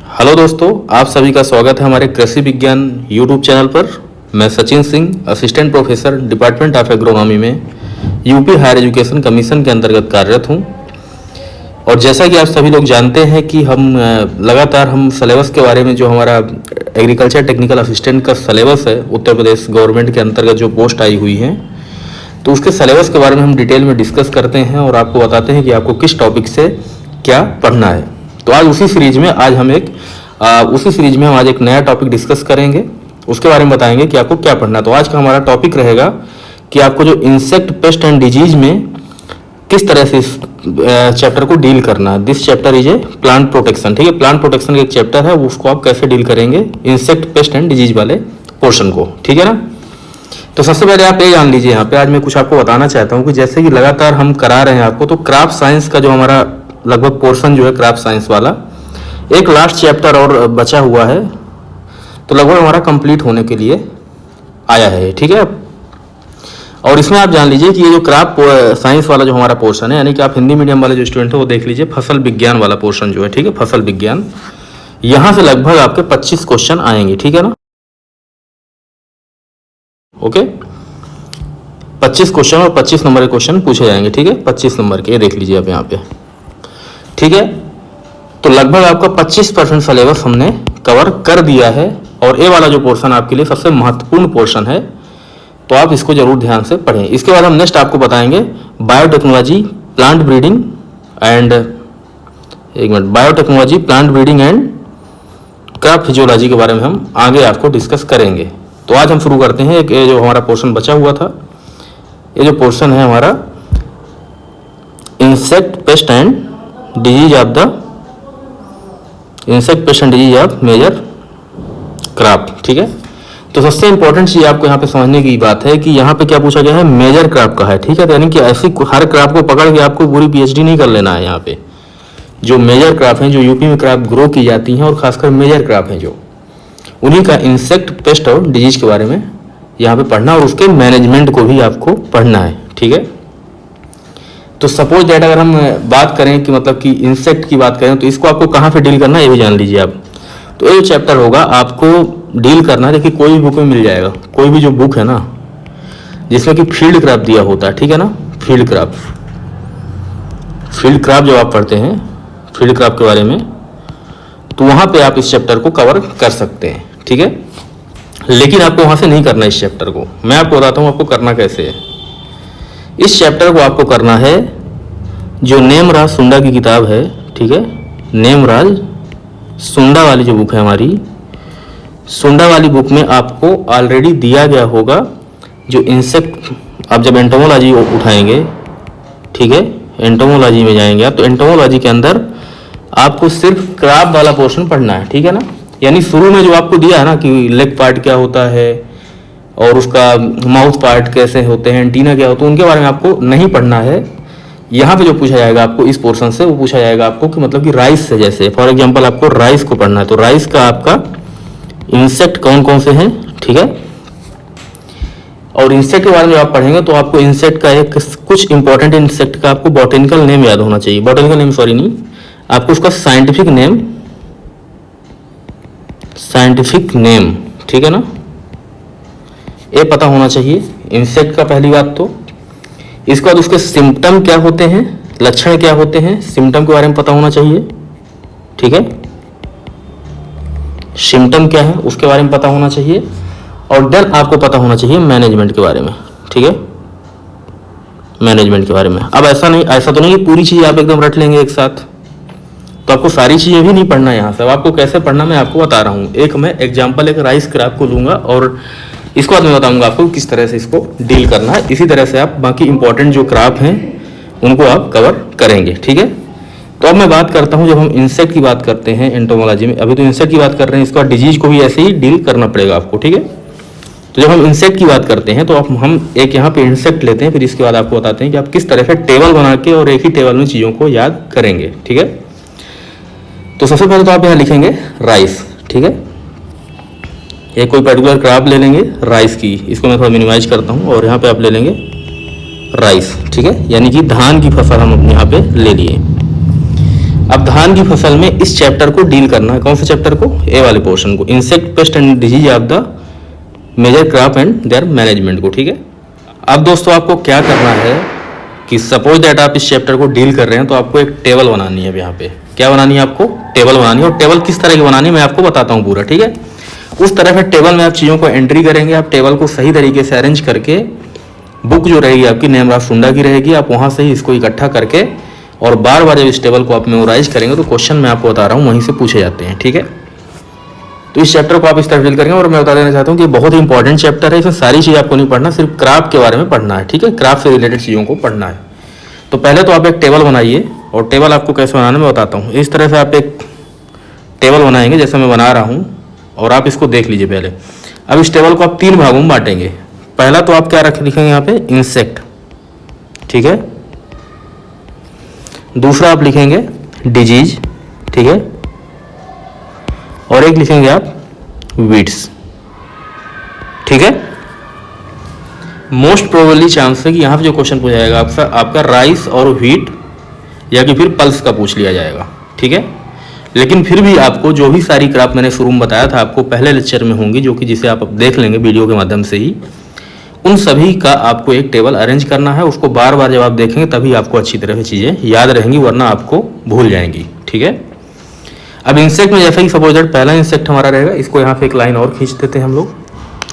Hello दोस्तों, आप सभी का स्वागत है हमारे कृषि विज्ञान यूट्यूब चैनल पर। मैं Sachin Singh, assistant professor department of agronomy में यूपी हायर एजुकेशन कमीशन के अंतर्गत कार्यरत हूं। और जैसा कि आप सभी लोग जानते हैं कि हम लगातार सिलेबस के बारे में, जो हमारा एग्रीकल्चर टेक्निकल असिस्टेंट का सिलेबस है उत्तर प्रदेश गवर्नमेंट के अंतर्गत जो पोस्ट आई हुई हैं, तो उसके सिलेबस के बारे में हम डिटेल में डिस्कस करते हैं और आपको बताते हैं कि आपको किस टॉपिक से क्या पढ़ना है। तो आज उसी सीरीज में हम आज एक नया टॉपिक डिस्कस करेंगे, उसके बारे में बताएंगे कि आपको क्या पढ़ना है। तो आज का हमारा टॉपिक रहेगा कि आपको जो इंसेक्ट पेस्ट एंड डिजीज में किस तरह से इस चैप्टर को डील करना है। This chapter is a plant protection, ठीक है। प्लांट प्रोटेक्शन का एक चैप्टर है, उसको आप कैसे डील करेंगे इंसेक्ट पेस्ट एंड डिजीज वाले पोर्शन को, ठीक है ना। तो सबसे पहले आप ये जान लीजिए, यहाँ पे आज मैं कुछ आपको बताना चाहता हूँ कि जैसे कि लगातार हम करा रहे हैं आपको, तो क्राफ्ट साइंस का जो हमारा लगभग पोर्शन जो है क्राफ्ट साइंस वाला, एक लास्ट चैप्टर और बचा हुआ है, तो लगभग हमारा कंप्लीट होने के लिए आया है, ठीक है। और इसमें आप जान लीजिए कि ये जो क्राफ्ट साइंस वाला जो हमारा पोर्शन है, यानी कि आप हिंदी मीडियम वाले जो स्टूडेंट है वो देख लीजिए, फसल विज्ञान वाला पोर्शन जो है, ठीक है, फसल विज्ञान, यहाँ से लगभग आपके 25 क्वेश्चन आएंगे, ठीक है ना। ओके, 25 क्वेश्चन और 25 नंबर के क्वेश्चन पूछे जाएंगे, ठीक है, 25 नंबर के, ये देख लीजिए आप यहाँ पे, ठीक है। तो लगभग आपका 25% सिलेबस हमने कवर कर दिया है और ये वाला जो पोर्शन आपके लिए सबसे महत्वपूर्ण पोर्शन है, तो आप इसको जरूर ध्यान से पढ़ें। इसके बाद हम नेक्स्ट आपको बताएंगे biotechnology, plant breeding and biotechnology, plant breeding and crop physiology के बारे में हम आगे आपको डिस्कस करेंगे। तो आज हम शुरू करते हैं। ये जो हमारा पोर्शन बचा हुआ था, ये जो पोर्शन है हमारा insect pest and disease of major crop, ठीक है। तो सबसे इंपॉर्टेंट चीज आपको यहाँ पे समझने की बात है कि यहाँ पे क्या पूछा गया है, मेजर क्रॉप का है, ठीक है। यानी कि ऐसी हर क्रॉप को पकड़ के आपको पूरी पीएचडी नहीं कर लेना है। यहाँ पे जो मेजर क्रॉप हैं, जो यूपी में क्रॉप ग्रो की जाती हैं और खासकर मेजर क्रॉप हैं जो, उन्हीं का इंसेक्ट पेस्ट और डिजीज के बारे में यहाँ पे पढ़ना और उसके मैनेजमेंट को भी आपको पढ़ना है, ठीक है। तो सपोज दैट अगर हम बात करें कि मतलब कि इंसेक्ट की बात करें, तो इसको आपको कहाँ पे डील करना है ये भी जान लीजिए आप। तो ये चैप्टर होगा आपको डील करना है, देखिए कोई भी बुक में मिल जाएगा, कोई भी जो बुक है ना जिसमें कि फील्ड क्रॉप दिया होता है, ठीक है ना। फील्ड क्रॉप जब आप पढ़ते हैं फील्ड क्रॉप के बारे में, तो वहाँ पे आप इस चैप्टर को कवर कर सकते हैं, ठीक है। लेकिन आपको वहाँ से नहीं करना इस चैप्टर को, मैं आपको बताता हूँ आपको करना कैसे है। इस चैप्टर को आपको करना है जो नेमराज सुंडा की किताब है, ठीक है। नेमराज सुंडा वाली जो बुक है हमारी, सुंडा वाली बुक में आपको ऑलरेडी दिया गया होगा जो इंसेक्ट, आप जब एंटोमोलॉजी उठाएंगे, ठीक है, एंटोमोलॉजी में जाएंगे आप, तो एंटोमोलॉजी के अंदर आपको सिर्फ क्रॉप वाला पोर्शन पढ़ना है, ठीक है ना। यानी शुरू में जो आपको दिया है ना कि लेग पार्ट क्या होता है और उसका माउथ पार्ट कैसे होते हैं, एंटीना क्या होता है, उनके बारे में आपको नहीं पढ़ना है। यहाँ पे जो पूछा जाएगा आपको इस पोर्शन से, वो पूछा जाएगा आपको कि मतलब कि राइस से, जैसे फॉर एग्जांपल आपको राइस को पढ़ना है, तो राइस का आपका इंसेक्ट कौन कौन से हैं, ठीक है। और इंसेक्ट के बारे में आप पढ़ेंगे तो आपको इंसेक्ट का एक कुछ इंपॉर्टेंट इंसेक्ट का आपको बॉटेनिकल नेम याद होना चाहिए, बॉटेनिकल नेम सॉरी नहीं, आपको उसका साइंटिफिक नेम, ठीक है ना, ये पता होना चाहिए इंसेक्ट का, पहली बात तो। इसके बाद उसके सिम्टम क्या होते हैं, लक्षण क्या होते हैं, सिम्टम के बारे में पता होना चाहिए, ठीक है। सिम्टम क्या है उसके बारे में पता होना चाहिए। और देन आपको पता होना चाहिए मैनेजमेंट के बारे में, ठीक है, मैनेजमेंट के बारे में। अब ऐसा तो नहीं कि पूरी चीज़ आप एकदम रट लेंगे एक साथ, तो आपको सारी चीज़ें भी नहीं पढ़ना यहाँ से। अब आपको कैसे पढ़ना मैं आपको बता रहा हूँ। एक मैं एग्जाम्पल एक राइस क्रॉप को लूँगा और इसको बाद मैं बताऊँगा आपको किस तरह से इसको डील करना है। इसी तरह से आप बाकी इंपॉर्टेंट जो क्रॉप हैं उनको आप कवर करेंगे, ठीक है। तो अब मैं बात करता हूँ, जब हम इंसेक्ट की बात करते हैं एंटोमोलॉजी में, अभी तो इंसेक्ट की बात कर रहे हैं, इसका डिजीज को भी ऐसे ही डील करना पड़ेगा आपको, ठीक है। तो जब हम इंसेक्ट की बात करते हैं तो हम एक यहाँ पे इंसेक्ट लेते हैं, फिर इसके बाद आपको बताते हैं कि आप किस तरह से टेबल बना के और एक ही टेबल में चीज़ों को याद करेंगे, ठीक है। तो सबसे पहले तो आप यहाँ लिखेंगे राइस, ठीक है। एक कोई पर्टिकुलर क्रॉप ले लेंगे राइस की, इसको मैं थोड़ा मिनिमाइज करता हूँ, और यहाँ पे आप ले लेंगे राइस, ठीक है, यानी कि धान की फसल हम अपने यहाँ पे ले लिए। अब धान की फसल में इस चैप्टर को डील करना है। कौन से चैप्टर को? ए वाले पोर्शन को, insect pest and disease of the major crop and their management को। ठीक है, अब दोस्तों आपको क्या करना है कि सपोज दैट आप इस चैप्टर को डील कर रहे हैं तो आपको एक टेबल बनानी है। यहाँ पे क्या बनानी है? आपको टेबल बनानी है। और टेबल किस तरह की बनानी है मैं आपको बताता हूँ पूरा। ठीक है, उस तरह से टेबल में आप चीज़ों को एंट्री करेंगे। आप टेबल को सही तरीके से अरेंज करके बुक जो रहेगी आपकी नेमराज सुंडा की रहेगी, आप वहाँ से ही इसको इकट्ठा करके और बार बार जब इस टेबल को आप मेमोराइज करेंगे तो क्वेश्चन मैं आपको बता रहा हूँ वहीं से पूछे जाते हैं। ठीक है, तो इस चैप्टर को आप इस तरह डील करेंगे। और मैं बता देना चाहता हूँ कि बहुत ही इंपॉर्टेंट चैप्टर है, इसमें सारी चीज़ आपको नहीं पढ़ना, सिर्फ क्राफ्ट के बारे में पढ़ना है। ठीक है, क्राफ्ट से रिलेटेड चीज़ों को पढ़ना है। तो पहले तो आप एक टेबल बनाइए, और टेबल आपको कैसे बनाना मैं बताता हूँ। इस तरह से आप एक टेबल बनाएंगे जैसे मैं बना रहा हूँ, और आप इसको देख लीजिए पहले। अब इस टेबल को आप 3 भागों में बांटेंगे। पहला तो आप क्या लिखेंगे यहाँ पे? इंसेक्ट। ठीक है, दूसरा आप लिखेंगे डिजीज। ठीक है, और एक लिखेंगे आप वीड्स। ठीक है, मोस्ट प्रोबेबली चांस है कि यहाँ पे जो क्वेश्चन पूछा जाएगा आपका राइस और व्हीट या कि फिर पल्स का पूछ लिया जाएगा। ठीक है, लेकिन फिर भी आपको जो भी सारी क्रॉप मैंने शुरू में बताया था आपको पहले लेक्चर में होंगी, जो कि जिसे आप देख लेंगे वीडियो के माध्यम से ही, उन सभी का आपको एक टेबल अरेंज करना है। उसको बार बार जब आप देखेंगे तभी आपको अच्छी तरह से चीज़ें याद रहेंगी, वरना आपको भूल जाएंगी। ठीक है, अब इंसेक्ट में जैसा कि सपोज दैट पहला इंसेक्ट हमारा रहेगा, इसको यहाँ पे एक लाइन और खींच देते हैं हम लोग।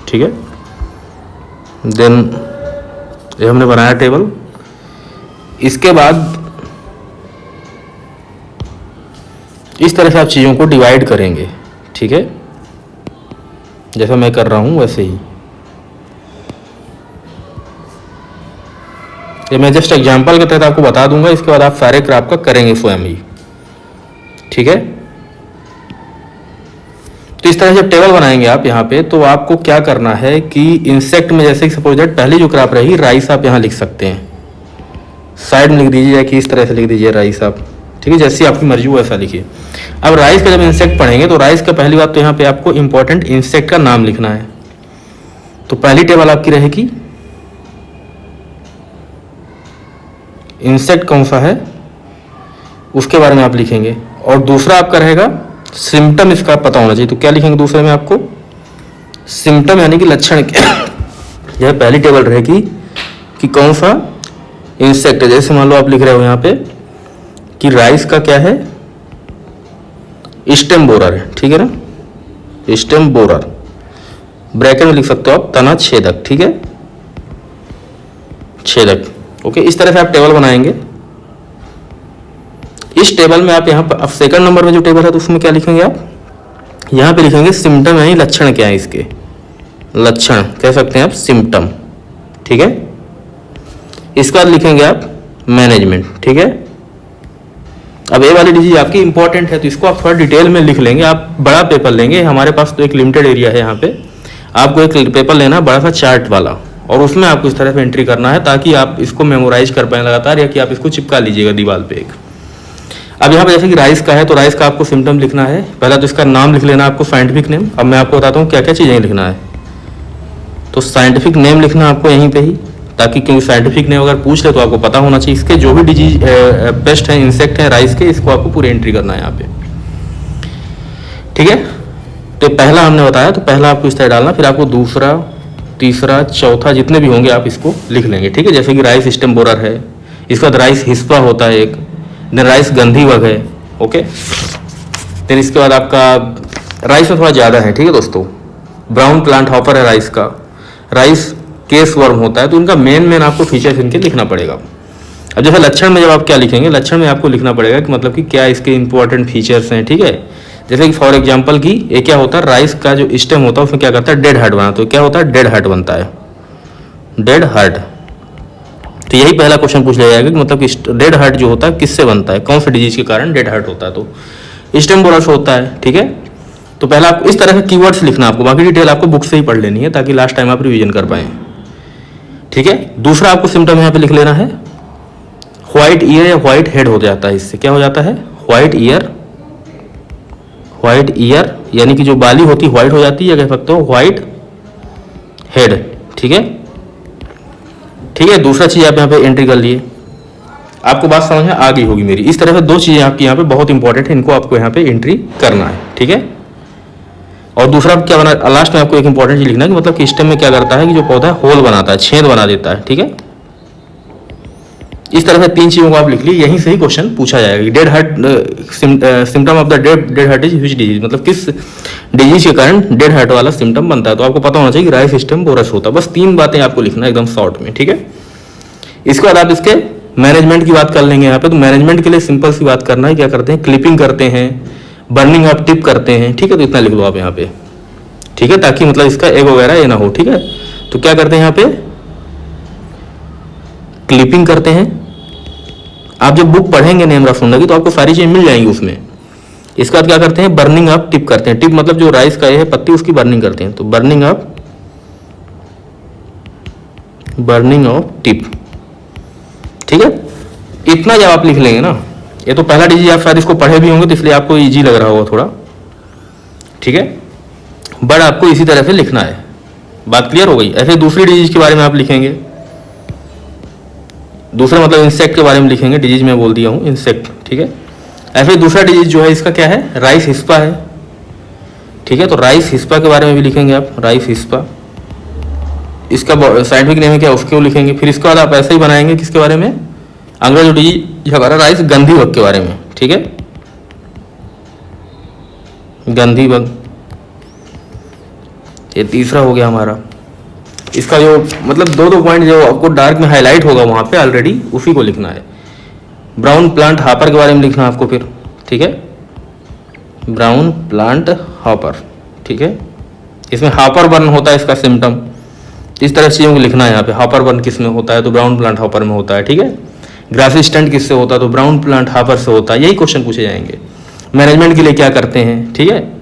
ठीक है, देन ये हमने बनाया टेबल। इसके बाद इस तरह से आप चीज़ों को डिवाइड करेंगे। ठीक है, जैसा मैं कर रहा हूँ वैसे ही। ये मैं जस्ट एग्जांपल के तहत आपको बता दूंगा, इसके बाद आप सारे क्रॉप का करेंगे स्वयं ही। ठीक है, तो इस तरह जब टेबल बनाएंगे आप यहाँ पे, तो आपको क्या करना है कि इंसेक्ट में जैसे कि सपोज दैट पहली जो क्रॉप रहेगी राइस, आप यहाँ लिख सकते हैं। साइड में लिख दीजिए या कि इस तरह से लिख दीजिए राइस आप। ठीक है, जैसी आपकी मर्जी हो वैसा लिखिए। अब राइस का जब इंसेक्ट पढ़ेंगे तो राइस का पहली बात तो यहाँ पे आपको इंपॉर्टेंट इंसेक्ट का नाम लिखना है। तो पहली टेबल आपकी रहेगी इंसेक्ट कौन सा है उसके बारे में आप लिखेंगे, और दूसरा आपका रहेगा सिम्टम, इसका पता होना चाहिए। तो क्या लिखेंगे दूसरे में? आपको सिम्टम यानी कि लक्षण क्या। यह पहली टेबल रहेगी कि कौन सा इंसेक्ट है। जैसे मान लो आप लिख रहे हो यहाँ पे कि राइस का क्या है? स्टेम बोरर है। ठीक है ना, स्टेम बोरर, ब्रैकेट में लिख सकते हो आप तना छेदक। ठीक है, छेदक। ओके, इस तरह से आप टेबल बनाएंगे। इस टेबल में आप यहाँ पर अब सेकंड नंबर में जो टेबल है तो उसमें क्या लिखेंगे आप? यहाँ पे लिखेंगे सिम्टम यानी लक्षण क्या है इसके, लक्षण कह सकते हैं आप सिम्टम। ठीक है, इसके बाद लिखेंगे आप मैनेजमेंट। ठीक है, अब ये वाली डिजीज आपकी इंपॉर्टेंट है तो इसको आप थोड़ा डिटेल में लिख लेंगे। आप बड़ा पेपर लेंगे, हमारे पास तो एक लिमिटेड एरिया है यहाँ पे, आपको एक पेपर लेना बड़ा सा चार्ट वाला, और उसमें आपको इस तरह से एंट्री करना है ताकि आप इसको मेमोराइज कर पाए लगातार, या कि आप इसको चिपका लीजिएगा दीवार पे एक। अब यहाँ पे जैसे कि राइस का है तो राइस का आपको सिम्टम लिखना है। पहला तो इसका नाम लिख लेना आपको, साइंटिफिक नेम। अब मैं आपको बताता हूँ क्या क्या चीज़ें लिखना है। तो साइंटिफिक नेम लिखना आपको यहीं पे ही, ताकि क्योंकि साइंटिफिक नेम अगर पूछ ले तो आपको पता होना चाहिए। इसके जो भी डिजीज पेस्ट है, इंसेक्ट है राइस के, इसको आपको पूरी एंट्री करना है यहाँ पे। ठीक है, तो पहला हमने बताया, तो पहला आपको इस तरह डालना, फिर आपको दूसरा, तीसरा, चौथा जितने भी होंगे आप इसको लिख लेंगे। ठीक है, जैसे कि राइस स्टेम बोरर है, इसके बाद राइस हिस्पा होता है एक, देन राइस गंधीवग है। ओके, देन इसके बाद आपका राइस में थोड़ा ज़्यादा है। ठीक है दोस्तों, ब्राउन प्लांट हॉपर है राइस का, राइस केस वर्म होता है। तो उनका मेन आपको फीचर्स इनके लिखना पड़ेगा। अब जैसे लक्षण में जब आप क्या लिखेंगे, लक्षण में आपको लिखना पड़ेगा कि मतलब कि क्या इसके इंपॉर्टेंट फीचर्स हैं। ठीक है, जैसे कि फॉर एग्जांपल की ये क्या होता है, राइस का जो स्टेम होता है उसमें क्या करता है, डेड हार्ट बनाता है। तो क्या होता है, डेड हार्ट बनता है, डेड हार्ट। तो यही पहला क्वेश्चन पूछ लिया जाएगा कि मतलब कि डेड हार्ट जो होता है किससे बनता है, कौन से डिजीज के कारण डेड हार्ट होता है, तो स्टेम बोरर से होता है। ठीक है, तो पहला आपको इस तरह से कीवर्ड्स लिखना, आपको बाकी डिटेल आपको बुक से ही पढ़ लेनी है ताकि लास्ट टाइम आप रिवीजन कर पाएं। ठीक है, दूसरा आपको सिम्टम यहाँ पे लिख लेना है, व्हाइट ईयर या व्हाइट हेड हो जाता है। इससे क्या हो जाता है, व्हाइट ईयर, व्हाइट ईयर यानी कि जो बाली होती है व्हाइट हो जाती है, या कह सकते हो व्हाइट हेड। ठीक है, ठीक है, दूसरा चीज आप यहाँ पे एंट्री कर लिए। आपको बात समझ में आ गई होगी मेरी। इस तरह से दो चीज़ें आपकी यहाँ पे बहुत इंपॉर्टेंट है, इनको आपको यहाँ पे एंट्री करना है, ठीक है। और दूसरा क्या बना, लास्ट में आपको एक इंपॉर्टेंट चीज लिखना है कि मतलब कि स्टेम में क्या करता है कि जो पौधा है होल बनाता है, छेद बना देता है, ठीक है। इस तरह से तीन चीजों को आप लिख लीजिए, यहीं से ही क्वेश्चन पूछा जाएगा। Dead heart symptom of the dead heart is which disease, मतलब किस डिजीज के कारण डेड हार्ट वाला सिम्टम बनता है। तो आपको पता होना चाहिए कि राइस स्टेम बोरस होता है। बस तीन बातें आपको लिखना है एकदम शॉर्ट में, ठीक है। इसके बाद आप इसके मैनेजमेंट की बात कर लेंगे यहाँ पे। तो मैनेजमेंट के लिए सिंपल सी बात करना है, क्या करते हैं, क्लिपिंग करते हैं, बर्निंग ऑफ टिप करते हैं, ठीक है। तो इतना लिख लो आप यहाँ पे, ठीक है, ताकि मतलब इसका एग वगैरह ये ना हो, ठीक है। तो क्या करते हैं यहाँ पे, क्लिपिंग करते हैं। आप जब बुक पढ़ेंगे नेम रसूंडा की तो आपको सारी चीजें मिल जाएंगी उसमें। इसके बाद क्या करते हैं, बर्निंग ऑफ टिप करते हैं। टिप मतलब जो राइस का ये है पत्ती, उसकी बर्निंग करते हैं। तो बर्निंग ऑफ टिप, ठीक है। इतना जब आप लिख लेंगे ना, ये तो पहला डिजीज आप शायद इसको पढ़े भी होंगे तो इसलिए आपको इजी लग रहा होगा थोड़ा, ठीक है। बट आपको इसी तरह से लिखना है, बात क्लियर हो गई। ऐसे दूसरी डिजीज के बारे में आप लिखेंगे, दूसरा मतलब इंसेक्ट के बारे में लिखेंगे, डिजीज में बोल दिया हूँ इंसेक्ट, ठीक है। ऐसे दूसरा डिजीज जो है इसका क्या है, राइस हिस्पा है, ठीक है। तो राइस हिस्पा के बारे में भी लिखेंगे आप, राइस हिस्पा, इसका साइंटिफिक नेम है क्या, उसको लिखेंगे। फिर इसके बाद आप ऐसे ही बनाएंगे किसके बारे में, अगला जो डिजीज हमारा राइस गंधी बग के बारे में, ठीक है, गंधी बग, ये तीसरा हो गया हमारा। इसका जो मतलब दो पॉइंट जो आपको डार्क में हाईलाइट होगा वहां पे ऑलरेडी, उसी को लिखना है। ब्राउन प्लांट हॉपर के बारे में लिखना है आपको फिर, ठीक है, ब्राउन प्लांट हॉपर, ठीक है। इसमें हॉपर बर्न होता है इसका सिम्टम, इस तरह चीज़ों को लिखना है यहाँ पे। हॉपर बर्न किस में होता है, तो ब्राउन प्लांट हॉपर में होता है, ठीक है। ग्रास स्टंट किससे होता है, तो ब्राउन प्लांट हॉपर से होता है। यही क्वेश्चन पूछे जाएंगे। मैनेजमेंट के लिए क्या करते हैं, ठीक है।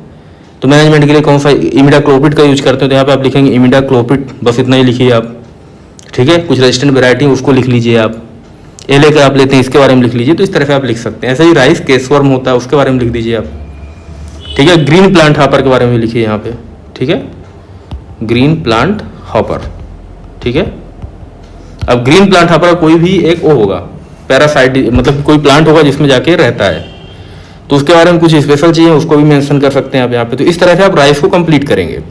तो मैनेजमेंट के लिए कौन सा इमिडाक्लोपिड का यूज करते हैं, तो यहाँ पे आप लिखेंगे इमिडाक्लोपिड, बस इतना ही लिखिए आप, ठीक है। कुछ रेजिस्टेंट वेराइटी उसको लिख लीजिए आप, ये लेकर आप लेते हैं इसके बारे में लिख लीजिए। तो इस तरह से आप लिख सकते हैं। ऐसे ही राइस केसवर्म होता है, उसके बारे में लिख दीजिए आप, ठीक है। ग्रीन प्लांट हॉपर के बारे में लिखिए यहाँ पे, ठीक है, ग्रीन प्लांट हॉपर, ठीक है। अब ग्रीन प्लांट हॉपर कोई भी एक वो होगा पैरासाइट, मतलब कोई प्लांट होगा जिसमें जाके रहता है, तो उसके बारे में कुछ स्पेशल चीजें उसको भी मेंशन कर सकते हैं आप यहाँ पे। तो इस तरह से आप राइस को कंप्लीट करेंगे।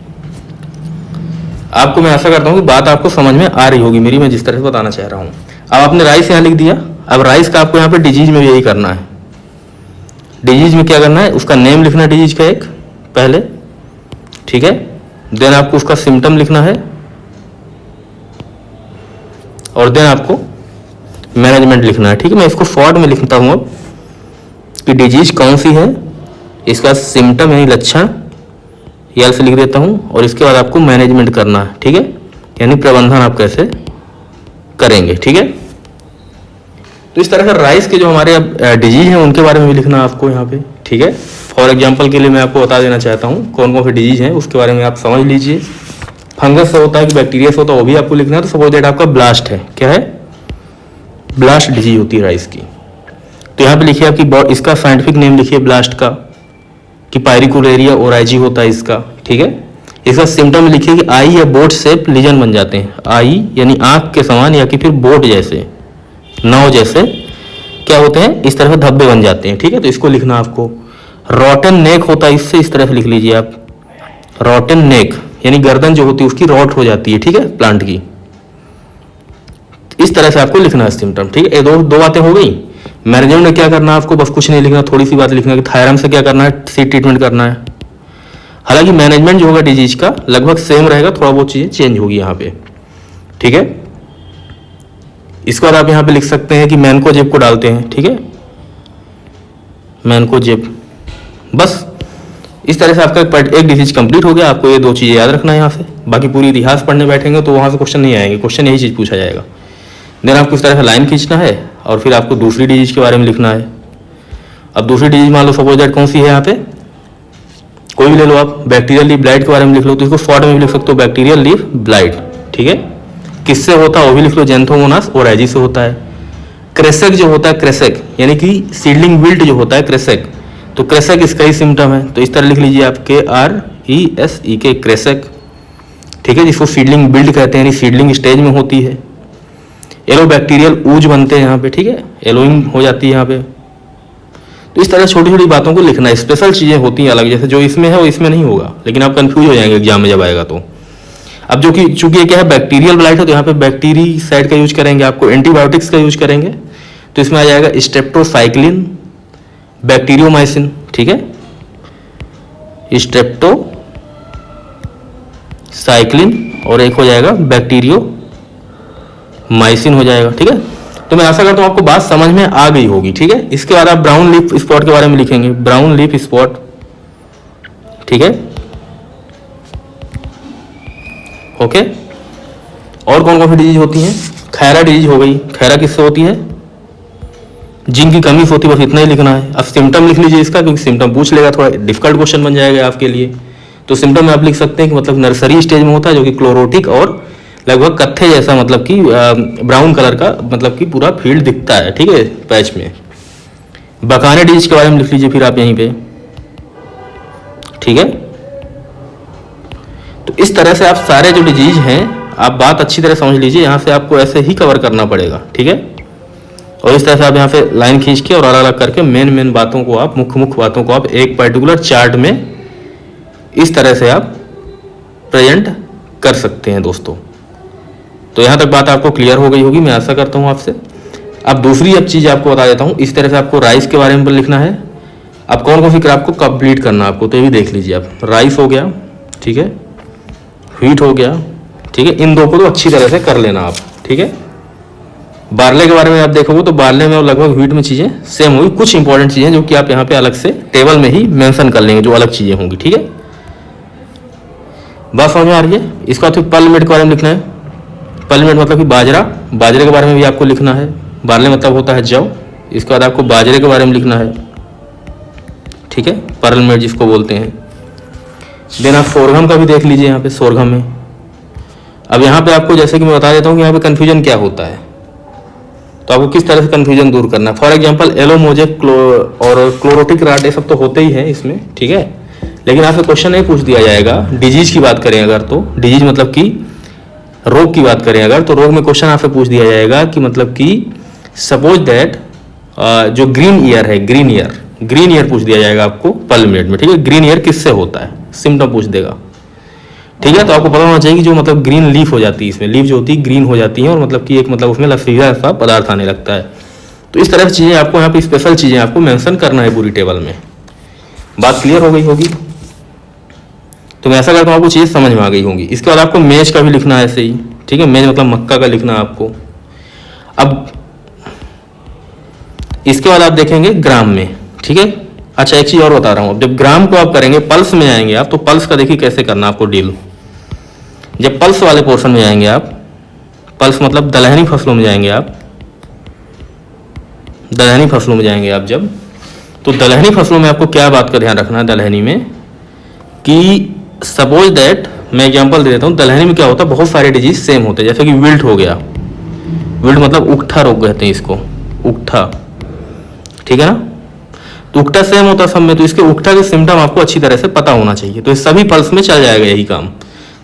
आपको मैं आशा करता हूँ कि बात आपको समझ में आ रही होगी मेरी, मैं जिस तरह से बताना चाह रहा हूँ। अब आपने राइस यहाँ लिख दिया। अब राइस का आपको यहाँ पे डिजीज में भी यही करना है। डिजीज में क्या करना है, उसका नेम लिखना है डिजीज का एक पहले, ठीक है। देन आपको उसका सिम्टम लिखना है और देन आपको मैनेजमेंट लिखना है, ठीक है। मैं इसको शॉर्ट में लिखता हूँ अब कि डिजीज कौन सी है, इसका सिम्टम यानी लक्षण यल से लिख देता हूँ, और इसके बाद आपको मैनेजमेंट करना है, ठीक है, यानी प्रबंधन आप कैसे करेंगे, ठीक है। तो इस तरह से राइस के जो हमारे अब डिजीज हैं उनके बारे में भी लिखना है आपको यहाँ पे, ठीक है। फॉर एग्जांपल के लिए मैं आपको बता देना चाहता हूँ कौन कौन से डिजीज हैं, उसके बारे में आप समझ लीजिए। फंगस से होता है कि बैक्टीरिया से होता है, वो भी आपको लिखना है। तो सपोज दैट आपका ब्लास्ट है, क्या है, ब्लास्ट डिजीज होती है राइस की। तो यहाँ पे लिखिए आपकी इसका साइंटिफिक नेम लिखिए ब्लास्ट का, कि पायरिकुलेरिया ओराइजी होता है इसका, ठीक है। इसका सिम्टम लिखिए कि आई या बोट शेप लीजन बन जाते हैं। आई यानी आंख के समान या कि फिर बोट जैसे, नाव जैसे क्या होते हैं, इस तरह से धब्बे बन जाते हैं, ठीक है। तो इसको लिखना आपको। रॉटन नेक होता है, इससे इस तरह से लिख लीजिए आप, रॉटन नेक यानी गर्दन जो होती है उसकी रॉट हो जाती है, ठीक है, प्लांट की। इस तरह से आपको लिखना है सिम्टम, ठीक है। ये दो बातें हो गई। मैनेजमेंट में क्या करना है आपको, बस कुछ नहीं लिखना, थोड़ी सी बात लिखना कि थायराम से क्या करना है, सीड ट्रीटमेंट करना है। हालांकि मैनेजमेंट जो होगा डिजीज का लगभग सेम रहेगा, थोड़ा बहुत चीजें चेंज होगी यहाँ पे, ठीक है। इसके बाद आप यहाँ पे लिख सकते हैं कि मैनकोजेब को डालते हैं, ठीक है, मैनकोजेब। बस इस तरह से आपका एक डिजीज कंप्लीट हो गया। आपको ये दो चीजें याद रखना है यहाँ से, बाकी पूरी इतिहास पढ़ने बैठेंगे तो वहाँ से क्वेश्चन नहीं आएंगे, क्वेश्चन यही चीज पूछा जाएगा। देन आपको इस तरह से लाइन खींचना है और फिर आपको दूसरी डिजीज के बारे में लिखना है। अब दूसरी डिजीज मान लो सपोज दैट कौन सी है, यहाँ पे कोई भी ले लो आप, बैक्टीरियल लीफ ब्लाइट के बारे में लिख लो। तो इसको शॉर्ट में भी लिख सकते हो, बैक्टीरियल लीफ ब्लाइट, ठीक है। किससे होता है वो भी लिख लो, जेंथोमोनास ओराइजी से होता है। क्रेसेक जो होता है, क्रेसेक यानी कि सीडलिंग विल्ट जो होता है क्रेसेक, तो क्रेसेक इसका ही सिम्टम है। तो इस तरह लिख लीजिए आप, KRESEK, क्रेसेक, ठीक है, जिसको सीडलिंग बिल्ड कहते हैं, यानी सीडलिंग स्टेज में होती है। एलो बैक्टीरियल ऊज बनते हैं यहाँ पे, ठीक है, एलोइंग हो जाती है यहाँ पे। तो इस तरह छोटी छोटी बातों को लिखना है, स्पेशल चीज़ें होती हैं अलग, जैसे जो इसमें है वो इसमें नहीं होगा, लेकिन आप कंफ्यूज हो जाएंगे एग्जाम में जब आएगा तो। अब जो कि चूंकि ये क्या है, बैक्टीरियल ब्लाइट है, तो यहाँ पे बैक्टीरीसाइड का यूज करेंगे, आपको एंटीबायोटिक्स का यूज करेंगे, तो इसमें आ जाएगा स्ट्रेप्टोसाइक्लिन, बैक्टीरियोमाइसिन, ठीक है, स्ट्रेप्टोसाइक्लिन, और एक हो जाएगा बैक्टीरियोमाइसिन हो जाएगा, ठीक है। तो मैं आशा करता हूँ आपको बात समझ में आ गई होगी, ठीक है। इसके बाद आप ब्राउन लीफ स्पॉट के बारे में लिखेंगे, ब्राउन लीफ स्पॉट, ठीक है, ओके। और कौन कौन सी डिजीज होती हैं? खैरा डिजीज हो गई। खैरा किससे होती है? जिंक की कमी से होती है, बस इतना ही लिखना है। अब सिम्टम लिख लीजिए इसका, क्योंकि सिम्टम पूछ लेगा, थोड़ा डिफिकल्ट क्वेश्चन बन जाएगा आपके लिए। तो सिम्टम में आप लिख सकते हैं कि मतलब नर्सरी स्टेज में होता है, जो कि क्लोरोटिक और लगभग कत्थे जैसा, मतलब कि ब्राउन कलर का, मतलब कि पूरा फील्ड दिखता है, ठीक है, पैच में। बकाने डिजीज के बारे में लिख लीजिए फिर आप यहीं पे, ठीक है। तो इस तरह से आप सारे जो डिजीज हैं, आप बात अच्छी तरह समझ लीजिए, यहाँ से आपको ऐसे ही कवर करना पड़ेगा, ठीक है। और इस तरह से आप यहाँ पे लाइन खींच के और अलग अलग करके मेन बातों को आप, मुख्य बातों को आप एक पर्टिकुलर चार्ट में इस तरह से आप प्रेजेंट कर सकते हैं दोस्तों। तो यहाँ तक बात आपको क्लियर हो गई होगी, मैं आशा करता हूँ आपसे। अब दूसरी चीज़ आपको बता देता हूँ, इस तरह से आपको राइस के बारे में लिखना है। अब कौन कौन सी क्रॉप को कंप्लीट करना है आपको, तो ये भी देख लीजिए आप। राइस हो गया, ठीक है, व्हीट हो गया, ठीक है, इन दो को तो अच्छी तरह से कर लेना आप, ठीक है। बार्ले के बारे में आप देखोगे तो बार्ले में और लगभग व्हीट में चीज़ें सेम होगी, कुछ इंपॉर्टेंट चीज़ें जो कि आप यहाँ पे अलग से टेबल में ही मेंशन कर लेंगे, जो अलग चीज़ें होंगी, ठीक है। बात समझ में आ रही है? इसका फिर पल मिट के बारे में लिखना है। पल मिट मतलब कि बाजरा, बाजरे के बारे में भी आपको लिखना है। बार्ले मतलब होता है जौ, इसके बाद आपको बाजरे के बारे में लिखना है, ठीक है, पर्ल मिट जिसको बोलते हैं। देन आप सोरघम का भी देख लीजिए यहाँ पे, सोरघम में। अब यहाँ पे आपको जैसे कि मैं बता देता हूँ कि यहाँ पे कन्फ्यूजन क्या होता है, तो आपको किस तरह से कन्फ्यूजन दूर करना है। फॉर एग्जांपल एलो मोजेक और क्लोरोटिक राट, ये सब तो होते ही हैं इसमें, ठीक है, लेकिन आपसे क्वेश्चन नहीं पूछ दिया जाएगा। डिजीज की बात करें अगर, तो डिजीज मतलब कि रोग की बात करें अगर, तो रोग में क्वेश्चन आपसे पूछ दिया जाएगा कि मतलब कि सपोज दैट जो ग्रीन ईयर है, ग्रीन ईयर पूछ दिया जाएगा आपको पल मिनट में, ठीक है। ग्रीन ईयर किससे होता है, सिम्टम पूछ देगा, ठीक है। तो आपको पता होना चाहिए कि जो मतलब ग्रीन लीफ हो जाती है, इसमें लीफ जो होती है ग्रीन हो जाती है, और मतलब कि एक मतलब उसमें लफीला सा पदार्थ आने लगता है। तो इस तरह की चीज़ें आपको यहाँ पे, स्पेशल चीज़ें आपको मेंशन करना है पूरी टेबल में। बात क्लियर हो गई होगी? तो मैं ऐसा करता हूँ आपको चीज़ समझ में आ गई होंगी। इसके बाद आपको मेज का भी लिखना है ऐसे ही, ठीक है, मेज मतलब मक्का का लिखना है आपको। अब इसके बाद आप देखेंगे ग्राम में, ठीक है। अच्छा एक चीज़ और बता रहा हूँ, जब ग्राम को आप करेंगे, पल्स में आएंगे आप, तो पल्स का देखिए कैसे करना आपको डील। जब पल्स वाले पोर्शन में जाएंगे आप, पल्स मतलब दलहनी फसलों में जाएंगे आप, दलहनी फसलों में जाएंगे आप जब, तो दलहनी फसलों में आपको क्या बात का ध्यान रखना है दलहनी में, कि सपोज दैट मैं एग्जांपल दे देता हूँ, दलहनी में क्या होता है, बहुत सारे डिजीज सेम होते हैं, जैसे कि विल्ट हो गया, विल्ट मतलब उकठा रोग कहते हैं इसको, उकठा, ठीक है ना। तो उकठा सेम होता है सब में, तो इसके उकठा के सिम्टम आपको अच्छी तरह से पता होना चाहिए। तो इस सभी पल्स में चल जाएगा यही काम,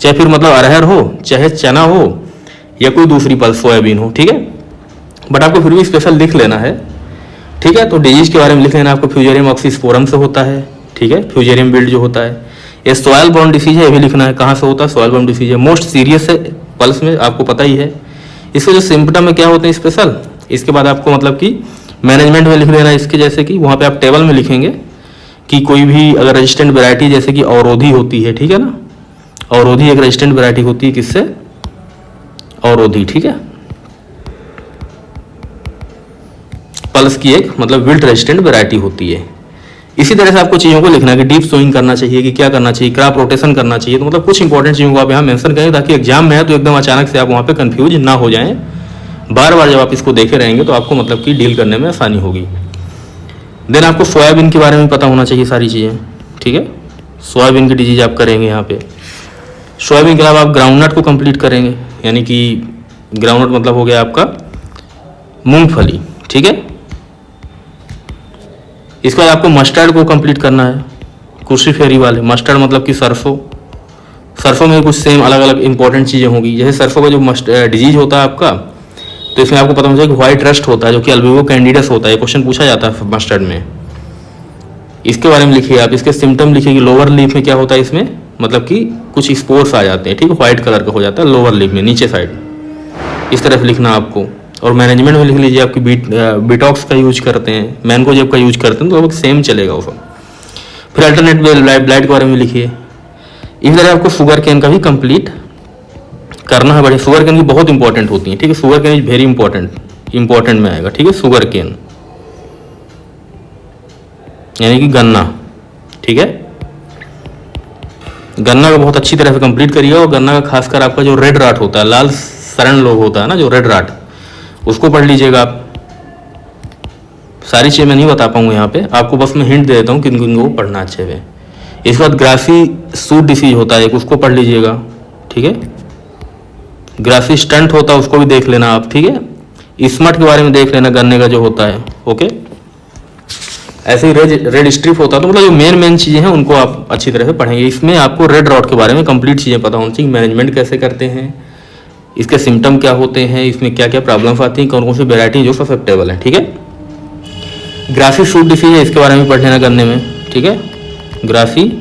चाहे फिर मतलब अरहर हो, चाहे चना हो, या कोई दूसरी पल्स सोयाबीन हो, ठीक है। बट आपको फिर भी स्पेशल लिख लेना है, ठीक है। तो डिजीज के बारे में लिख लेना आपको, फ्यूजेरियम ऑक्सीस्पोरम से होता है, ठीक है, फ्यूजेरियम विल्ट जो होता है। ये सॉयल बॉर्न डिसीज है, ये भी लिखना है, कहाँ से होता है, सॉयल बॉर्न डिसीज है, मोस्ट सीरियस है पल्स में, आपको पता ही है। इसके जो सिम्टम में क्या होते हैं स्पेशल, इसके बाद आपको मतलब कि मैनेजमेंट में लिख देना इसके, जैसे कि वहाँ पे आप टेबल में लिखेंगे कि कोई भी अगर रेजिस्टेंट वैरायटी जैसे कि अवरोधी होती है, ठीक है ना, अवरोधी एक रेजिस्टेंट वैरायटी होती है, किससे, अवरोधी, ठीक है, पल्स की एक मतलब विल्ट रेजिस्टेंट वैरायटी होती है। इसी तरह से आपको चीज़ों को लिखना है कि डीप सोइंग करना चाहिए, कि क्या करना चाहिए, क्रॉप रोटेशन करना चाहिए। तो मतलब कुछ इंपॉर्टेंट चीज़ों को आप यहाँ मेंशन करें, ताकि एग्जाम में है तो एकदम अचानक से आप वहाँ पे कंफ्यूज ना हो जाएं। बार बार जब आप इसको देखे रहेंगे तो आपको मतलब कि डील करने में आसानी होगी। देन आपको सोयाबीन के बारे में पता होना चाहिए सारी चीज़ें, ठीक है। सोयाबीन की डिजीज आप करेंगे यहाँ पे। सोयाबीन के अलावा आप ग्राउंडनट को कंप्लीट करेंगे, यानी कि ग्राउंडनट मतलब हो गया आपका मूंगफली, ठीक है। इसके बाद आपको मस्टर्ड को कंप्लीट करना है, क्रूसीफेरी वाले मस्टर्ड मतलब कि सरसों। सरसों में कुछ सेम अलग अलग इंपॉर्टेंट चीज़ें होंगी, जैसे सरसों का जो डिजीज होता है आपका, तो इसमें आपको पता होना चाहिए कि व्हाइट रस्ट होता है जो कि अल्बुगो कैंडिडस होता है, क्वेश्चन पूछा जाता है मस्टर्ड में। इसके बारे में लिखिए आप, इसके सिम्टम लिखिए कि लोअर लीफ में क्या होता है, इसमें मतलब कि कुछ स्पोर्स आ जाते हैं, ठीक है, व्हाइट कलर का हो जाता है लोअर लीफ में, नीचे साइड, इस तरह से लिखना आपको। और मैनेजमेंट में लिख लीजिए आपकी बीटॉक्स का यूज करते हैं, मैनकोजेब का यूज करते हैं, तो लगभग सेम चलेगा वो सब। फिर अल्टरनेट ब्लाइट के बारे में लिखिए। इस तरह आपको शुगर केन का भी कंप्लीट करना है। बड़े शुगर केन की बहुत इंपॉर्टेंट होती है, ठीक है, sugarcane is very important में आएगा, ठीक है, शुगर केन यानी कि गन्ना, ठीक है। गन्ना का बहुत अच्छी तरह से कंप्लीट करिए। और गन्ना का खासकर आपका जो रेड राट होता है, लाल सरण लोग होता है ना, जो रेड राट, उसको पढ़ लीजिएगा आप। सारी चीज़ें मैं नहीं बता पाऊंगा यहाँ पे, आपको बस मैं हिंट दे देता हूँ किन किन को पढ़ना अच्छे से। इसके बाद ग्रासी सूट डिसीज होता है एक, उसको पढ़ लीजिएगा, ठीक है। ग्रासी स्टंट होता है, उसको भी देख लेना आप, ठीक है। स्मट के बारे में देख लेना, गन्ने का जो होता है, ओके। ऐसे ही रेड स्ट्रिप होता है। तो मतलब जो मेन चीज़ें हैं उनको आप अच्छी तरह से पढ़ेंगे। इसमें आपको रेड रॉट के बारे में कंप्लीट चीज़ें पता होनी चाहिए, मैनेजमेंट कैसे करते हैं, इसके सिम्टम क्या होते हैं, इसमें क्या क्या प्रॉब्लम्स आती हैं, कौन कौन सी वेराइटी जो ससेप्टेबल है, ठीक है। ग्रासी सूट डिसीज है, इसके बारे में पढ़ लेना गन्ने में, ठीक है, ग्रासी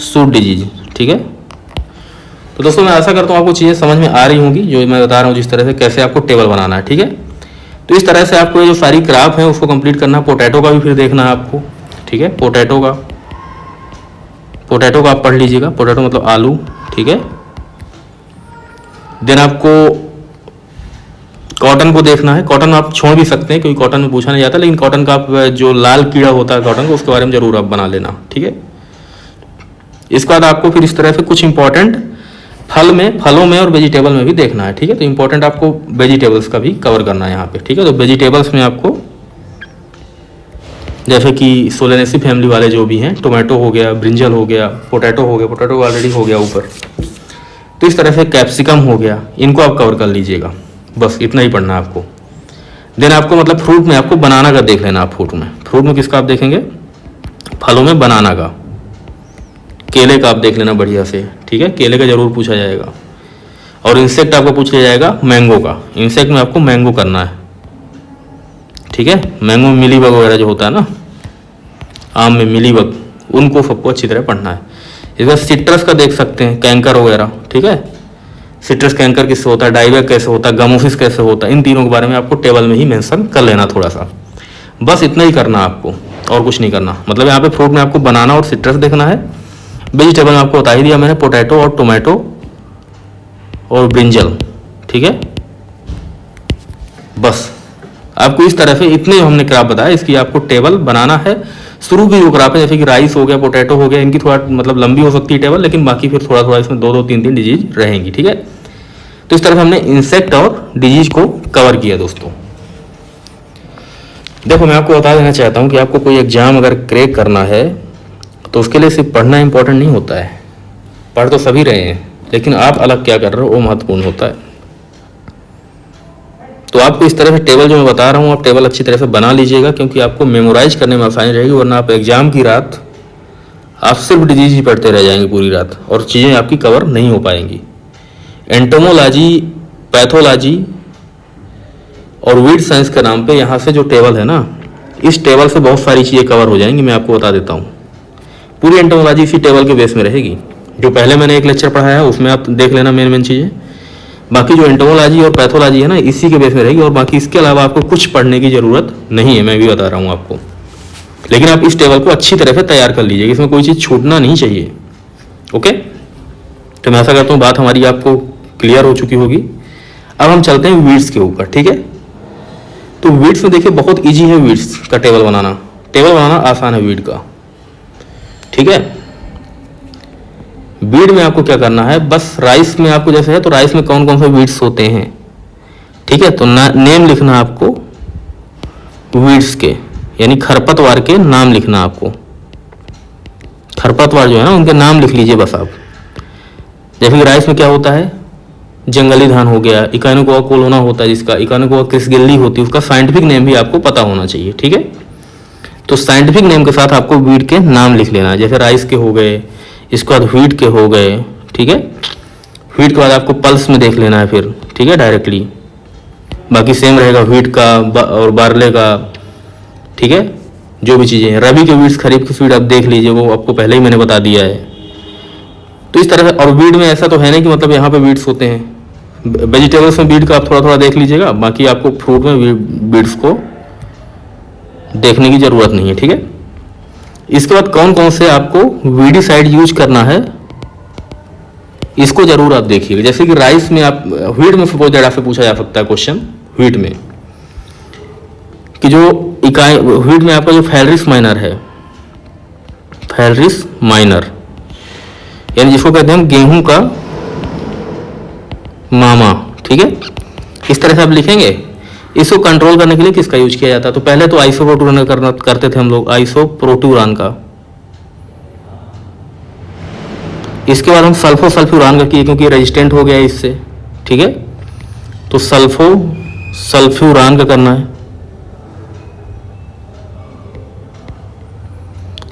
सूट डिजीज, ठीक है। तो दोस्तों मैं आशा करता हूँ आपको चीज़ें समझ में आ रही होंगी जो मैं बता रहा हूँ, जिस तरह से कैसे आपको टेबल बनाना है, ठीक है। तो इस तरह से आपको ये जो सारी क्राप है उसको कंप्लीट करना है। पोटैटो का भी फिर देखना है आपको, ठीक है। पोटैटो का आप पढ़ लीजिएगा, पोटैटो मतलब आलू, ठीक है। देन आपको कॉटन को देखना है। कॉटन आप छोड़ भी सकते हैं क्योंकि कॉटन में पूछा नहीं जाता, लेकिन कॉटन का आप जो लाल कीड़ा होता है कॉटन का, उसके बारे में जरूर आप बना लेना, ठीक है। इसके बाद आपको फिर इस तरह से कुछ इंपॉर्टेंट फलों में और वेजिटेबल में भी देखना है, ठीक है। तो इंपॉर्टेंट आपको वेजिटेबल्स का भी कवर करना है यहाँ पे, ठीक है। तो वेजिटेबल्स में आपको जैसे कि सोलेनेसी फैमिली वाले जो भी हैं, टोमेटो हो गया, ब्रिंजल हो गया, पोटैटो हो गया, पोटैटो ऑलरेडी हो गया ऊपर, तो इस तरह से कैप्सिकम हो गया, इनको आप कवर कर लीजिएगा। बस इतना ही पढ़ना है आपको। देन आपको मतलब फ्रूट में आपको बनाना का देख लेना। आप फ्रूट में किसका आप देखेंगे, फलों में बनाना का, केले का आप देख लेना बढ़िया से, ठीक है, केले का जरूर पूछा जाएगा। और इंसेक्ट आपको पूछ लिया जाएगा मैंगो का, इंसेक्ट में आपको मैंगो करना है, ठीक है। मैंगो में मिलीबग वगैरह जो होता है ना, आम में मिलीबग, उनको सबको अच्छी तरह पढ़ना है। इस बार सिट्रस का देख सकते हैं, कैंकर वगैरह, ठीक है। सिट्रस कैंकर किससे होता है, डाइबैक कैसे होता है, गमोसिस कैसे होता है, इन तीनों के बारे में आपको टेबल में ही मेंशन कर लेना थोड़ा सा। बस इतना ही करना आपको, और कुछ नहीं करना। मतलब यहाँ पे फ्रूट में आपको बनाना और सिट्रस देखना है। वेजिटेबल में आपको बता ही दिया मैंने, पोटैटो और टोमेटो और ब्रिंजल, ठीक है। बस आपको इस तरह से इतने हमने क्रॉप बताया, इसकी आपको टेबल बनाना है। शुरू की जो क्रॉप है जैसे कि राइस हो गया, पोटैटो हो गया, इनकी थोड़ा मतलब लंबी हो सकती है टेबल, लेकिन बाकी फिर थोड़ा थोड़ा इसमें 2-2, 3-3 डिजीज रहेंगी, ठीक है। तो इस तरह से हमने इंसेक्ट और डिजीज को कवर किया दोस्तों। देखो मैं आपको बता देना चाहता हूँ कि आपको कोई एग्जाम अगर क्रैक करना है तो उसके लिए सिर्फ पढ़ना इंपॉर्टेंट नहीं होता है। पढ़ तो सभी रहे हैं, लेकिन आप अलग क्या कर रहे हो वो महत्वपूर्ण होता है। तो आपको इस तरह से टेबल जो मैं बता रहा हूँ, आप टेबल अच्छी तरह से बना लीजिएगा, क्योंकि आपको मेमोराइज करने में आसानी रहेगी। वरना आप एग्जाम की रात आप सिर्फ डिजीज ही पढ़ते रह जाएंगे पूरी रात, और चीज़ें आपकी कवर नहीं हो पाएंगी। एंटोमोलॉजी, पैथोलॉजी और वीड साइंस के नाम पे यहाँ से जो टेबल है ना, इस टेबल से बहुत सारी चीज़ें कवर हो जाएंगी। मैं आपको बता देता हूँ, पूरी एंटोमोलॉजी इसी टेबल के बेस में रहेगी। जो पहले मैंने एक लेक्चर पढ़ाया है उसमें आप देख लेना मेन चीज़ें। बाकी जो एंटोमोलॉजी और पैथोलॉजी है ना, इसी के बेस में रहेगी, और बाकी इसके अलावा आपको कुछ पढ़ने की ज़रूरत नहीं है, मैं भी बता रहा हूँ आपको। लेकिन आप इस टेबल को अच्छी तरह से तैयार कर लीजिए, इसमें कोई चीज़ छूटना नहीं चाहिए, ओके। तो मैं ऐसा करता हूँ बात हमारी आपको क्लियर हो चुकी होगी। अब हम चलते हैं वीड्स के ऊपर, ठीक है। तो वीड्स में देखिए बहुत ईजी है वीड्स का टेबल बनाना। टेबल बनाना आसान है वीड का, ठीक है। वीड में आपको क्या करना है, बस राइस में आपको जैसे है, तो राइस में कौन कौन से वीड्स होते हैं, ठीक है। तो नेम लिखना आपको वीड्स के, यानी खरपतवार के नाम लिखना आपको। खरपतवार जो है ना, उनके नाम लिख लीजिए बस आप। जैसे कि राइस में क्या होता है, जंगली धान हो गया, इकानोकोआ कोलोना होता है जिसका, इकानोकोआ क्रिसगिल्ली होती है, उसका साइंटिफिक नेम भी आपको पता होना चाहिए, ठीक है। तो साइंटिफिक नेम के साथ आपको वीड के नाम लिख लेना है। जैसे राइस के हो गए, इसके बाद व्हीट के हो गए, ठीक है। व्हीट के बाद आपको पल्स में देख लेना है फिर, ठीक है, डायरेक्टली। बाकी सेम रहेगा व्हीट का और बार्ले का, ठीक है, जो भी चीज़ें हैं। रबी के वीड्स, खरीफ की फीड आप देख लीजिए, वो आपको पहले ही मैंने बता दिया है। तो इस तरह से, और वीड में ऐसा तो है नहीं कि मतलब यहाँ पे वीड्स होते हैं। वेजिटेबल्स में वीड का आप थोड़ा थोड़ा देख लीजिएगा, बाकी आपको फ्रूट में वीड्स को देखने की ज़रूरत नहीं है, ठीक है। इसके बाद कौन कौन से आपको वीडिसाइड यूज करना है, इसको जरूर आप देखिएगा। जैसे कि राइस में आप, व्हीट में सपोज दैट आपसे पूछा जा सकता है क्वेश्चन, व्हीट में कि जो इकाई, व्हीट में आपका जो फैलरिस माइनर है, फैलरिस माइनर यानी जिसको कहते हैं हम गेहूं का मामा, ठीक है, इस तरह से आप लिखेंगे। इसको कंट्रोल करने के लिए किसका यूज किया जाता है? तो पहले तो आइसोप्रोटूरान करते थे हम लोग, आइसोप्रोटूरान का। इसके बाद हम सल्फोसल्फ्यूरान का किए क्योंकि रेजिस्टेंट हो गया है इससे, ठीक है, तो सल्फोसल्फ्यूरान का करना है।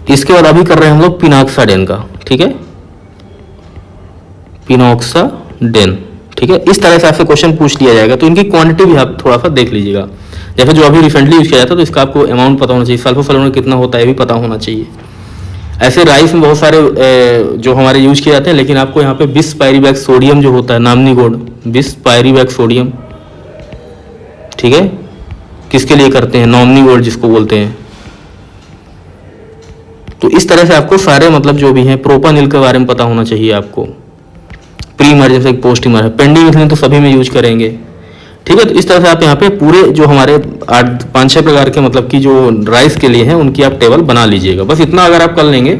इसके बाद अभी कर रहे हैं हम लोग पिनॉक्साडेन का, ठीक है, पिनॉक्साडेन, ठीक है। इस तरह से आपसे क्वेश्चन पूछ लिया जाएगा, तो इनकी क्वांटिटी भी आप थोड़ा सा देख लीजिएगा। जैसे जो अभी रिसेंटली यूज किया जाता है तो इसका आपको अमाउंट पता होना चाहिए, सल्फोसल्फ्यूरान कितना होता है ये भी पता होना चाहिए। ऐसे राइस में बहुत सारे जो हमारे यूज किए जाते हैं, लेकिन आपको यहाँ पे बिस पायरीबैक सोडियम जो होता है, नामनी गोड बिस पायरीबैक सोडियम, ठीक है, किसके लिए करते हैं? नॉमनी गोड जिसको बोलते हैं। तो इस तरह से आपको सारे मतलब जो भी हैं, प्रोपानिल के बारे में पता होना चाहिए आपको, प्री इमरजेंसी, पोस्ट इमरजेंसी, पेंडिमिथिलिन तो सभी में यूज करेंगे, ठीक है। तो इस तरह से आप यहाँ पे पूरे जो हमारे 5-6 प्रकार के मतलब कि जो राइस के लिए हैं उनकी आप टेबल बना लीजिएगा। बस इतना अगर आप कर लेंगे,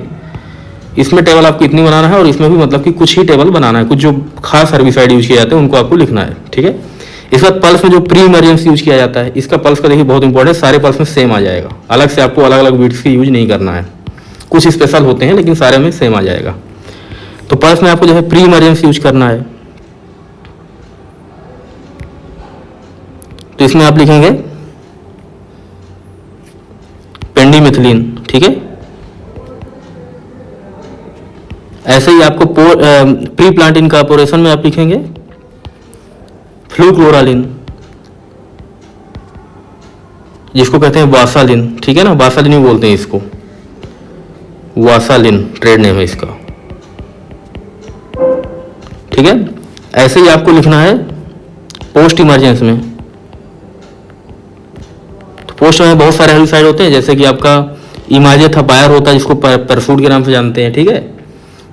इसमें टेबल आपको इतनी बनाना है और इसमें भी मतलब कि कुछ ही टेबल बनाना है, कुछ जो खास हर्बिसाइड यूज किए जाते हैं उनको आपको लिखना है, ठीक है। इस बाद पल्स में जो प्री इमरजेंसी यूज किया जाता है, इसका पल्स का देखिए बहुत इंपॉर्टेंट है, सारे पल्स में सेम आ जाएगा, अलग से आपको अलग अलग बीट्स की यूज नहीं करना है, कुछ स्पेशल होते हैं लेकिन सारे में सेम आ जाएगा। तो पल्स में आपको जो है प्री इमरजेंसी यूज करना है, तो इसमें आप लिखेंगे पेंडिमिथिलिन, ठीक है। ऐसे ही आपको प्री प्लांट इनकॉर्पोरेशन में आप लिखेंगे फ्लूक्लोरालिन, जिसको कहते हैं वासालिन, ठीक है ना, वासालिन ही बोलते हैं इसको, वासालिन ट्रेड नेम है इसका, ठीक है। ऐसे ही आपको लिखना है पोस्ट इमरजेंसी में। तो पोस्ट में बहुत सारे हेर्बिसाइड होते हैं, जैसे कि आपका इमाजेथापायर होता है जिसको परसूट के नाम से जानते हैं, ठीक है।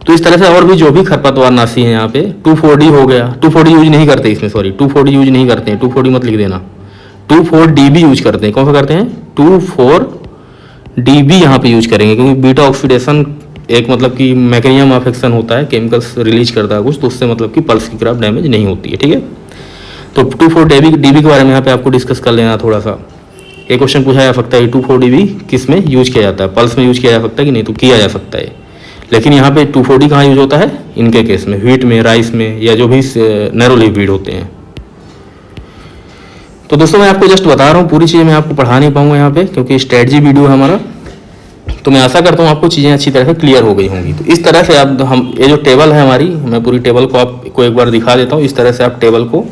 तो इस तरह से और भी जो भी खरपतवार नाशी है यहाँ पे, 2,4-D हो गया, 2,4-D यूज नहीं करते इसमें, सॉरी 2,4-D यूज नहीं करते हैं, 2,4-D मत लिख देना, 2,4-DB यूज करते हैं। कौन सा करते हैं? 2,4-DB यहाँ पे यूज करेंगे, क्योंकि बीटा ऑक्सीडेशन एक मतलब कि मैकेनिज्म ऑफ एक्शन होता है, केमिकल्स रिलीज करता है कुछ, तो उससे मतलब कि पल्स की ग्राफ डैमेज नहीं होती है, ठीक है। तो 2,4-DB के बारे में यहाँ पे आपको डिस्कस कर लेना थोड़ा सा। एक क्वेश्चन पूछा जा सकता है 2,4-DB किस में यूज किया जाता है, पल्स में यूज किया जा सकता है कि नहीं, तो किया जा सकता है, लेकिन यहाँ पे 2,4-D कहाँ यूज होता है? इनके केस में, व्हीट में, राइस में, या जो भी नैरो लीफ व्हीट होते हैं। तो दोस्तों मैं आपको जस्ट बता रहा हूँ, पूरी चीज़ें मैं आपको पढ़ा नहीं पाऊंगा यहाँ पे, क्योंकि स्ट्रेटजी वीडियो है हमारा। तो मैं आशा करता हूँ आपको चीज़ें अच्छी तरह से क्लियर हो गई होंगी। तो इस तरह से आप, हम ये जो टेबल है हमारी, मैं पूरी टेबल को आपको एक बार दिखा देता हूँ। इस तरह से आप टेबल को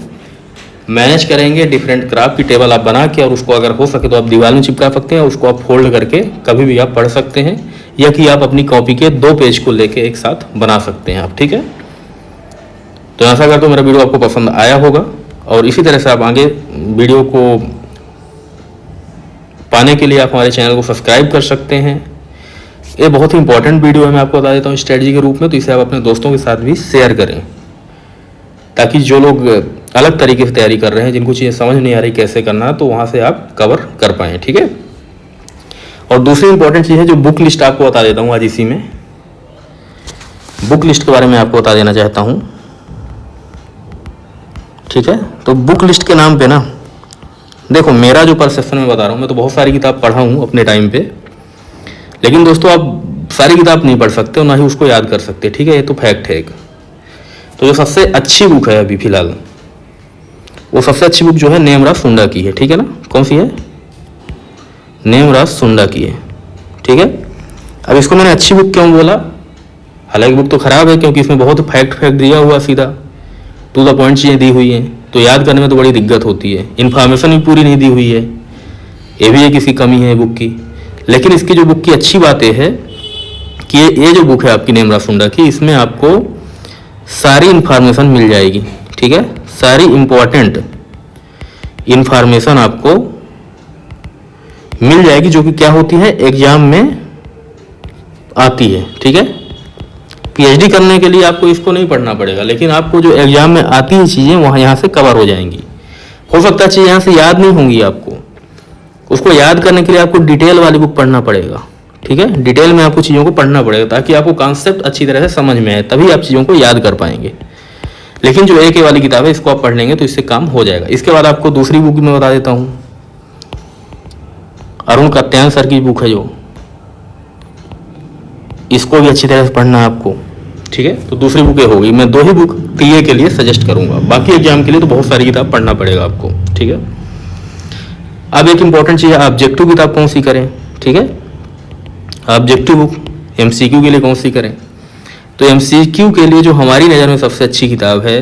मैनेज करेंगे, डिफरेंट क्राफ्ट की टेबल आप बना के, और उसको अगर हो सके तो आप दीवार में चिपका सकते हैं, उसको आप फोल्ड करके कभी भी आप पढ़ सकते हैं, या कि आप अपनी कॉपी के 2 पेज को लेके एक साथ बना सकते हैं आप, ठीक है। तो आशा करता हूँ मेरा वीडियो आपको पसंद आया होगा, और इसी तरह से आप आगे वीडियो को पाने के लिए आप हमारे चैनल को सब्सक्राइब कर सकते हैं। ये बहुत ही इंपॉर्टेंट वीडियो है, मैं आपको बता देता हूँ स्ट्रेटजी के रूप में, तो इसे आप अपने दोस्तों के साथ भी शेयर करें, ताकि जो लोग अलग तरीके से तैयारी कर रहे हैं, जिनको चीज़ें समझ नहीं आ रही कैसे करना है, तो वहाँ से आप कवर कर पाएँ, ठीक है। और दूसरी इंपॉर्टेंट चीज़ है, जो बुक लिस्ट आपको बता देता हूँ आज इसी में, बुक लिस्ट के बारे में आपको बता देना चाहता हूँ, ठीक है। तो बुक लिस्ट के नाम पे ना, देखो मेरा जो परसेप्शन में बता रहा हूँ, मैं तो बहुत सारी किताब पढ़ा हूँ अपने टाइम पे, लेकिन दोस्तों आप सारी किताब नहीं पढ़ सकते और ना ही उसको याद कर सकते, ठीक है, ये तो फैक्ट है एक। तो जो सबसे अच्छी बुक है अभी फिलहाल, वो सबसे अच्छी बुक जो है नेमराज सुंडा की है, ठीक है ना। कौन सी है? नेमराज सुंडा की है, ठीक है। अब इसको मैंने अच्छी बुक क्यों बोला? हालांकि बुक तो खराब है, क्योंकि इसमें बहुत फैक्ट दिया हुआ, सीधा टू द पॉइंट चीज़ें दी हुई हैं, तो याद करने में तो बड़ी दिक्कत होती है। इन्फॉर्मेशन भी पूरी नहीं दी हुई है, ये भी एक इसकी कमी है बुक की। लेकिन इसकी जो बुक की अच्छी बात है कि ये जो बुक है आपकी नेमरा सुंडा की, इसमें आपको सारी इन्फॉर्मेशन मिल जाएगी, ठीक है। सारी इम्पोर्टेंट इन्फॉर्मेशन आपको मिल जाएगी जो कि क्या होती है, एग्जाम में आती है, ठीक है। पीएचडी करने के लिए आपको इसको नहीं पढ़ना पड़ेगा, लेकिन आपको जो एग्जाम में आती है चीज़ें वहाँ यहाँ से कवर हो जाएंगी। हो सकता है चीज़ यहाँ से याद नहीं होंगी आपको, उसको याद करने के लिए आपको डिटेल वाली बुक पढ़ना पड़ेगा, ठीक है। डिटेल में आपको चीज़ों को पढ़ना पड़ेगा ताकि आपको कॉन्सेप्ट अच्छी तरह से समझ में आए, तभी आप चीज़ों को याद कर पाएंगे। लेकिन जो एक वाली किताब है इसको आप पढ़ लेंगे तो इससे काम हो जाएगा। इसके बाद आपको दूसरी बुक मैं बता देता हूँ, अरुण कात्यायन सर की बुक है जो, इसको भी अच्छी तरह से पढ़ना है आपको, ठीक है। तो दूसरी बुक ये होगी। मैं 2 ही बुक टीए के लिए सजेस्ट करूंगा, बाकी एग्जाम के लिए तो बहुत सारी किताब पढ़ना पड़ेगा आपको, ठीक है। अब एक इंपॉर्टेंट चीज़ है, ऑब्जेक्टिव किताब कौन सी करें, ठीक है। ऑब्जेक्टिव बुक एमसीक्यू के लिए कौन सी करें, तो एमसीक्यू के लिए जो हमारी नज़र में सबसे अच्छी किताब है,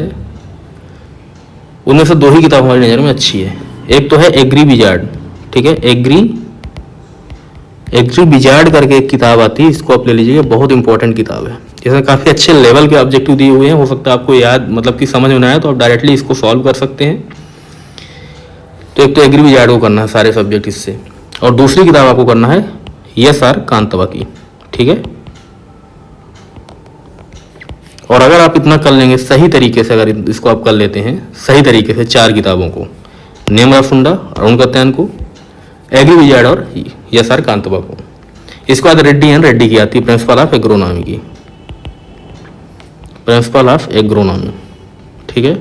उनमें से 2 ही किताब हमारी नज़र में अच्छी है। एक तो है एग्री विजार्ड, ठीक है। एग्री विजार्ड करके एक किताब आती है, इसको आप ले लीजिएगा, बहुत इंपॉर्टेंट किताब है। इसमें काफ़ी अच्छे लेवल के ऑब्जेक्टिव दिए हुए हैं, हो सकता है आपको याद मतलब कि समझ में ना आए तो आप डायरेक्टली इसको सॉल्व कर सकते हैं। तो एक तो एग्री विजार्ड को करना है सारे सब्जेक्ट इससे, और दूसरी किताब आपको करना है एस.आर. कांतवा की, ठीक है। और अगर आप इतना कर लेंगे सही तरीके से, अगर इसको आप कर लेते हैं सही तरीके से 4 किताबों को, नेमरा सुंडा, अरुण कात्यायन को, एग्री विजार्ड और एस.आर. कांतवा को, इसके बाद रेड्डी की आती है प्रिंसिपल ऑफ एग्रोनॉमी की, प्रिंसिपल ऑफ एग्रोनॉमी, ठीक है।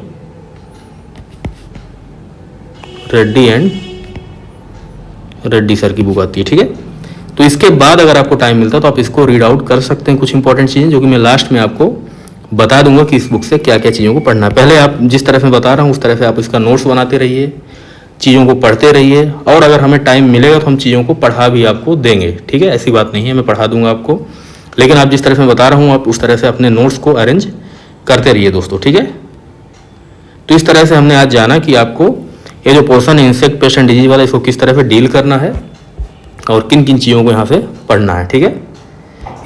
रेड्डी सर की बुक आती है, ठीक है। तो इसके बाद अगर आपको टाइम मिलता है तो आप इसको रीड आउट कर सकते हैं, कुछ इंपॉर्टेंट चीज़ें जो कि मैं लास्ट में आपको बता दूंगा कि इस बुक से क्या क्या चीज़ों को पढ़ना है। पहले आप जिस तरह से बता रहा हूँ उस तरह से आप इसका नोट्स बनाते रहिए, चीज़ों को पढ़ते रहिए, और अगर हमें टाइम मिलेगा तो हम चीज़ों को पढ़ा भी आपको देंगे, ठीक है। ऐसी बात नहीं है, मैं पढ़ा दूंगा आपको, लेकिन आप जिस तरह से बता रहा हूँ आप उस तरह से अपने नोट्स को अरेंज करते रहिए दोस्तों, ठीक है। तो इस तरह से हमने आज जाना कि आपको ये जो पोर्शन है इंसेक्ट पेस्ट एंड डिजीज वाला, इसको किस तरह से डील करना है और किन किन चीज़ों को यहाँ से पढ़ना है, ठीक है।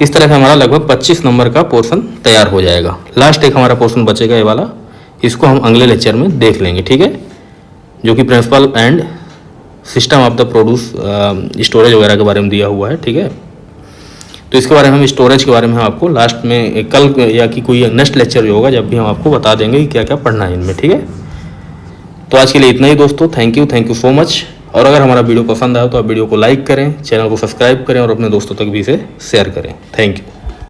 इस तरह से हमारा लगभग 25 नंबर का पोर्शन तैयार हो जाएगा। लास्ट एक हमारा पोर्शन बचेगा ये वाला, इसको हम अगले लेक्चर में देख लेंगे, ठीक है, जो कि principle and system of the produce storage वगैरह के बारे में दिया हुआ है, ठीक है। तो इसके बारे में हम स्टोरेज के बारे में हम आपको लास्ट में कल या कि कोई नेक्स्ट लेक्चर भी होगा जब भी हम आपको बता देंगे कि क्या क्या पढ़ना है इनमें, ठीक है। तो आज के लिए इतना ही दोस्तों, थैंक यू सो मच। और अगर हमारा वीडियो पसंद आया तो आप वीडियो को लाइक करें, चैनल को सब्सक्राइब करें और अपने दोस्तों तक भी इसे शेयर करें। Thank you.